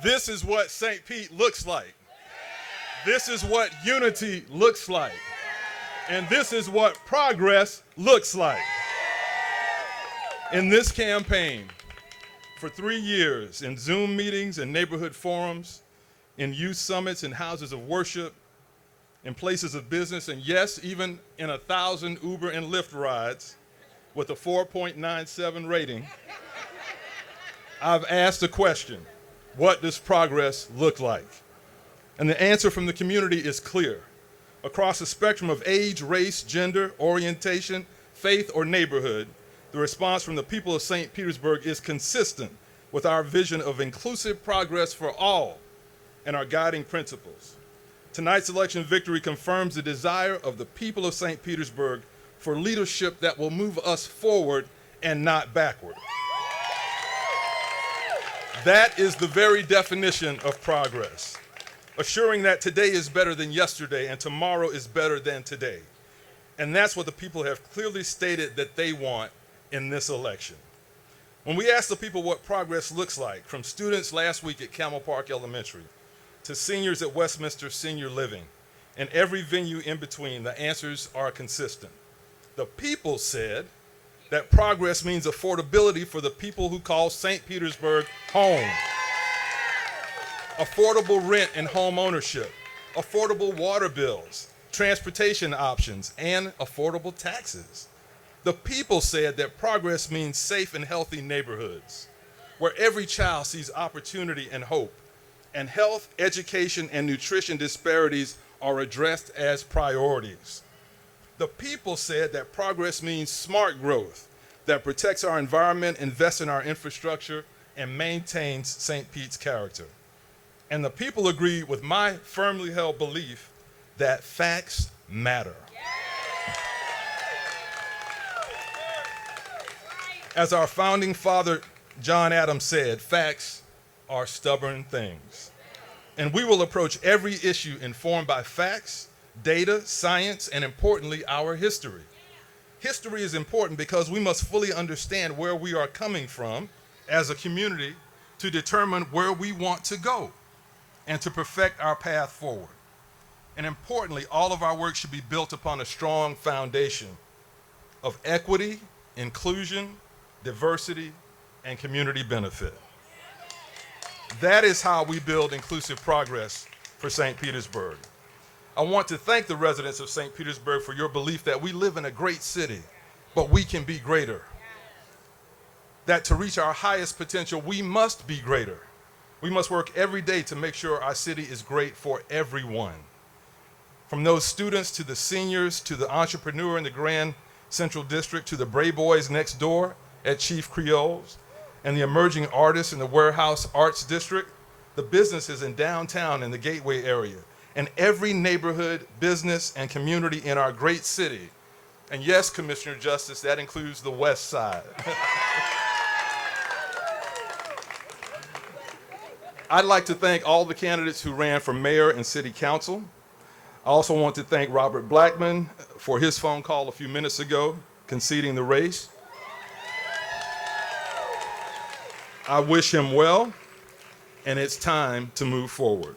This is what St. Pete looks like. This is what unity looks like. And this is what progress looks like. In this campaign, for 3 years, in Zoom meetings and neighborhood forums, in youth summits and houses of worship, in places of business, and yes, even in 1,000 Uber and Lyft rides with a 4.97 rating, I've asked a question: what does progress look like? And the answer from the community is clear. Across the spectrum of age, race, gender, orientation, faith, or neighborhood, the response from the people of St. Petersburg is consistent with our vision of inclusive progress for all and our guiding principles. Tonight's election victory confirms the desire of the people of St. Petersburg for leadership that will move us forward and not backward. That is the very definition of progress, assuring that today is better than yesterday and tomorrow is better than today. And that's what the people have clearly stated that they want in this election. When we ask the people what progress looks like, from students last week at Camel Park Elementary to seniors at Westminster Senior Living and every venue in between, the answers are consistent. The people said that progress means affordability for the people who call St. Petersburg home. Affordable rent and home ownership, affordable water bills, transportation options, and affordable taxes. The people said that progress means safe and healthy neighborhoods, where every child sees opportunity and hope, and health, education, and nutrition disparities are addressed as priorities. The people said that progress means smart growth that protects our environment, invests in our infrastructure, and maintains St. Pete's character. And the people agreed with my firmly held belief that facts matter. As our founding father, John Adams, said, facts are stubborn things. And we will approach every issue informed by facts, data, science, and importantly, our history. History is important because we must fully understand where we are coming from as a community to determine where we want to go and to perfect our path forward. And importantly, all of our work should be built upon a strong foundation of equity, inclusion, diversity, and community benefit. That is how we build inclusive progress for St. Petersburg. I want to thank the residents of St. Petersburg for your belief that we live in a great city, but we can be greater. That to reach our highest potential, we must be greater. We must work every day to make sure our city is great for everyone. From those students to the seniors, to the entrepreneur in the Grand Central District, to the Bray Boys next door at Chief Creole's, and the emerging artists in the Warehouse Arts District, the businesses in downtown and the Gateway area, and every neighborhood, business, and community in our great city. And yes, Commissioner Justice, that includes the West Side. I'd like to thank all the candidates who ran for mayor and city council. I also want to thank Robert Blackman for his phone call a few minutes ago, conceding the race. I wish him well, and it's time to move forward.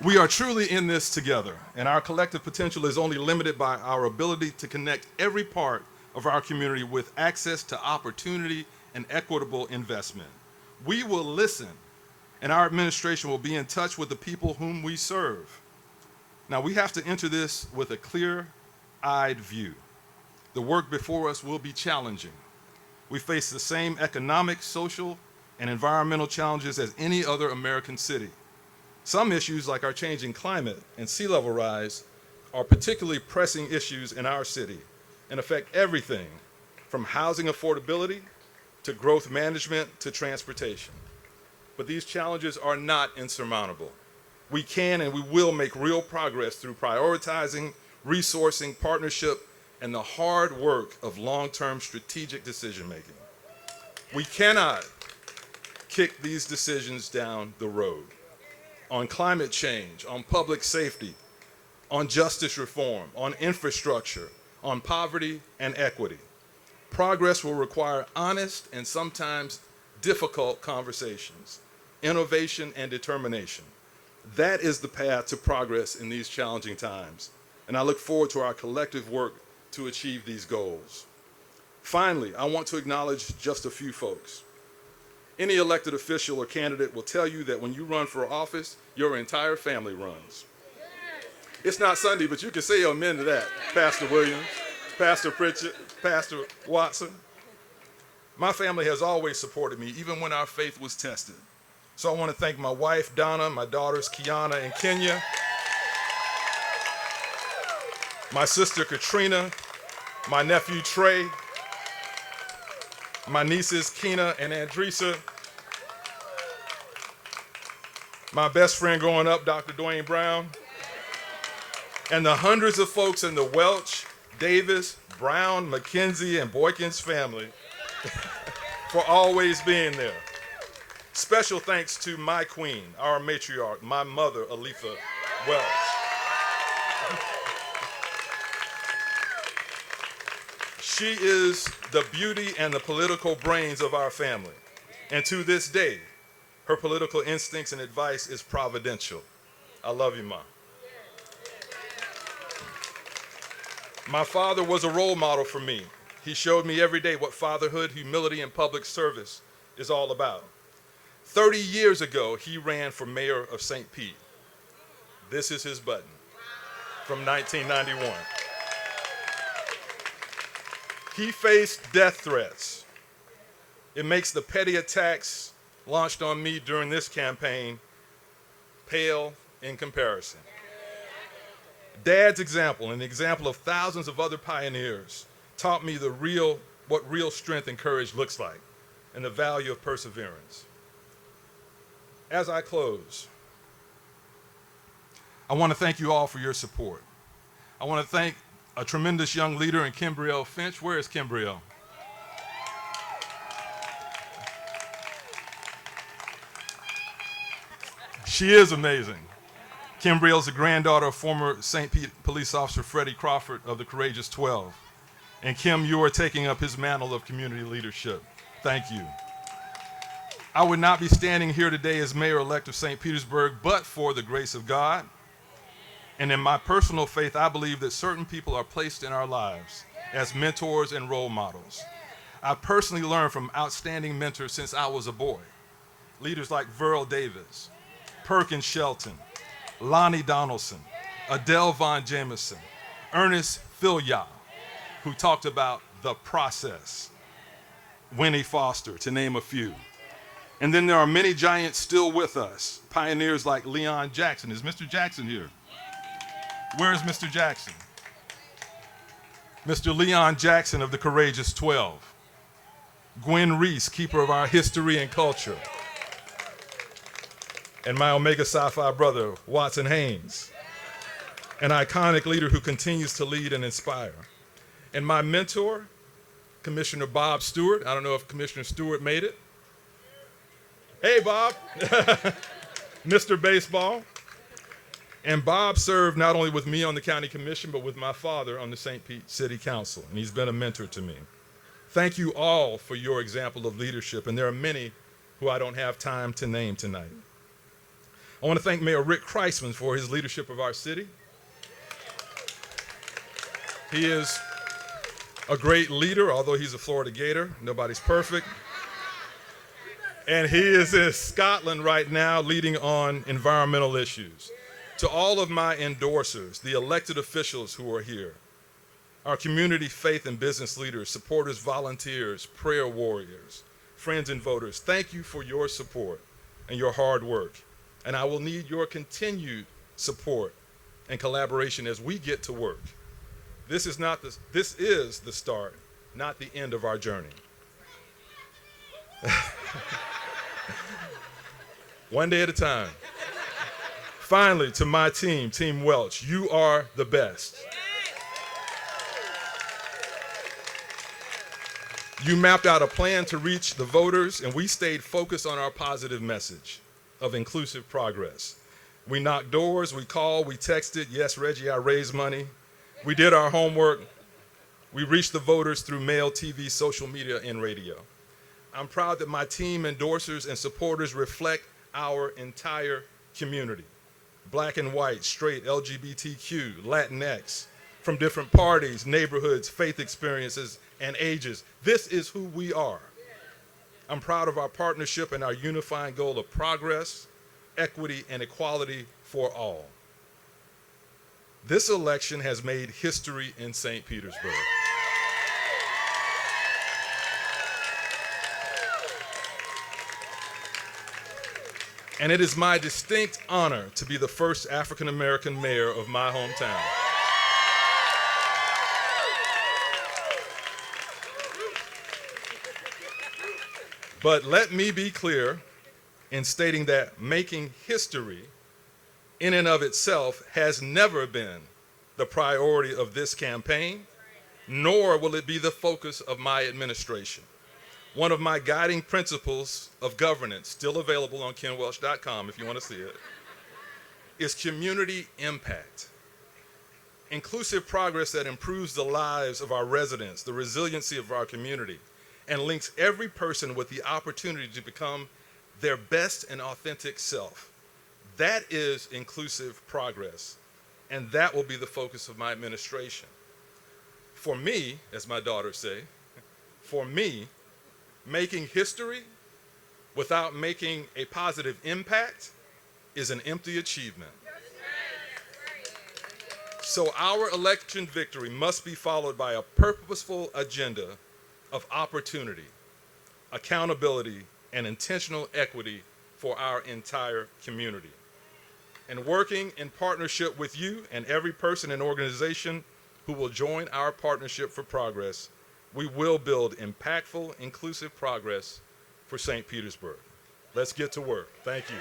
We are truly in this together, and our collective potential is only limited by our ability to connect every part of our community with access to opportunity and equitable investment. We will listen, and our administration will be in touch with the people whom we serve. Now, we have to enter this with a clear-eyed view. The work before us will be challenging. We face the same economic, social, and environmental challenges as any other American city. Some issues, like our changing climate and sea level rise, are particularly pressing issues in our city and affect everything from housing affordability to growth management to transportation. But these challenges are not insurmountable. We can and we will make real progress through prioritizing, resourcing, partnership, and the hard work of long-term strategic decision-making. We cannot kick these decisions down the road. On climate change, on public safety, on justice reform, on infrastructure, on poverty and equity. Progress will require honest and sometimes difficult conversations, innovation, and determination. That is the path to progress in these challenging times, and I look forward to our collective work to achieve these goals. Finally, I want to acknowledge just a few folks. Any elected official or candidate will tell you that when you run for office, your entire family runs. It's not Sunday, but you can say amen to that, Pastor Williams, Pastor Pritchett, Pastor Watson. My family has always supported me, even when our faith was tested. So I want to thank my wife, Donna, my daughters, Kiana and Kenya, my sister, Katrina, my nephew, Trey, my nieces, Keena and Andresa, my best friend growing up, Dr. Dwayne Brown, and the hundreds of folks in the Welch, Davis, Brown, McKenzie, and Boykins family for always being there. Special thanks to my queen, our matriarch, my mother, Aletha Welch. She is the beauty and the political brains of our family. And to this day, her political instincts and advice is providential. I love you, Ma. My father was a role model for me. He showed me every day what fatherhood, humility, and public service is all about. 30 years ago, he ran for mayor of St. Pete. This is his button from 1991. He faced death threats. It makes the petty attacks launched on me during this campaign pale in comparison. Dad's example and the example of thousands of other pioneers taught me what real strength and courage looks like and the value of perseverance. As I close, I want to thank you all for your support. I want to thank a tremendous young leader in Kimbrielle Finch. Where is Kimbrielle? She is amazing. Kimbrielle's the granddaughter of former St. Pete police officer Freddie Crawford of the Courageous 12. And Kim, you are taking up his mantle of community leadership. Thank you. I would not be standing here today as mayor-elect of St. Petersburg but for the grace of God. And in my personal faith, I believe that certain people are placed in our lives as mentors and role models. I personally learned from outstanding mentors since I was a boy. Leaders like Verl Davis, Perkins Shelton, Lonnie Donaldson, Adele Von Jameson, Ernest Filya, who talked about the process, Winnie Foster, to name a few. And then there are many giants still with us, pioneers like Leon Jackson. Is Mr. Jackson here? Where is Mr. Jackson? Mr. Leon Jackson of the Courageous 12. Gwen Reese, keeper of our history and culture. And my Omega Psi Phi brother, Watson Haynes, an iconic leader who continues to lead and inspire. And my mentor, Commissioner Bob Stewart. I don't know if Commissioner Stewart made it. Hey, Bob, Mr. Baseball. And Bob served not only with me on the county commission, but with my father on the St. Pete City Council, and he's been a mentor to me. Thank you all for your example of leadership, and there are many who I don't have time to name tonight. I want to thank Mayor Rick Kreisman for his leadership of our city. He is a great leader, although he's a Florida Gator. Nobody's perfect. And he is in Scotland right now leading on environmental issues. To all of my endorsers, the elected officials who are here, our community faith and business leaders, supporters, volunteers, prayer warriors, friends and voters, thank you for your support and your hard work. And I will need your continued support and collaboration as we get to work. This is the start, not the end of our journey. One day at a time. Finally, to my team, Team Welch, you are the best. You mapped out a plan to reach the voters, and we stayed focused on our positive message of inclusive progress. We knocked doors, we called, we texted. Yes, Reggie, I raised money. We did our homework. We reached the voters through mail, TV, social media, and radio. I'm proud that my team endorsers and supporters reflect our entire community. Black and white, straight, LGBTQ, Latinx, from different parties, neighborhoods, faith experiences, and ages. This is who we are. I'm proud of our partnership and our unifying goal of progress, equity, and equality for all. This election has made history in St. Petersburg. And it is my distinct honor to be the first African American mayor of my hometown. But let me be clear in stating that making history in and of itself has never been the priority of this campaign, nor will it be the focus of my administration. One of my guiding principles of governance, still available on kenwelch.com if you want to see it, is community impact. Inclusive progress that improves the lives of our residents, the resiliency of our community, and links every person with the opportunity to become their best and authentic self. That is inclusive progress, and that will be the focus of my administration. For me, as my daughters say, for me, making history without making a positive impact is an empty achievement. So our election victory must be followed by a purposeful agenda of opportunity, accountability, and intentional equity for our entire community. And working in partnership with you and every person and organization who will join our partnership for progress, we will build impactful, inclusive progress for St. Petersburg. Let's get to work. Thank you.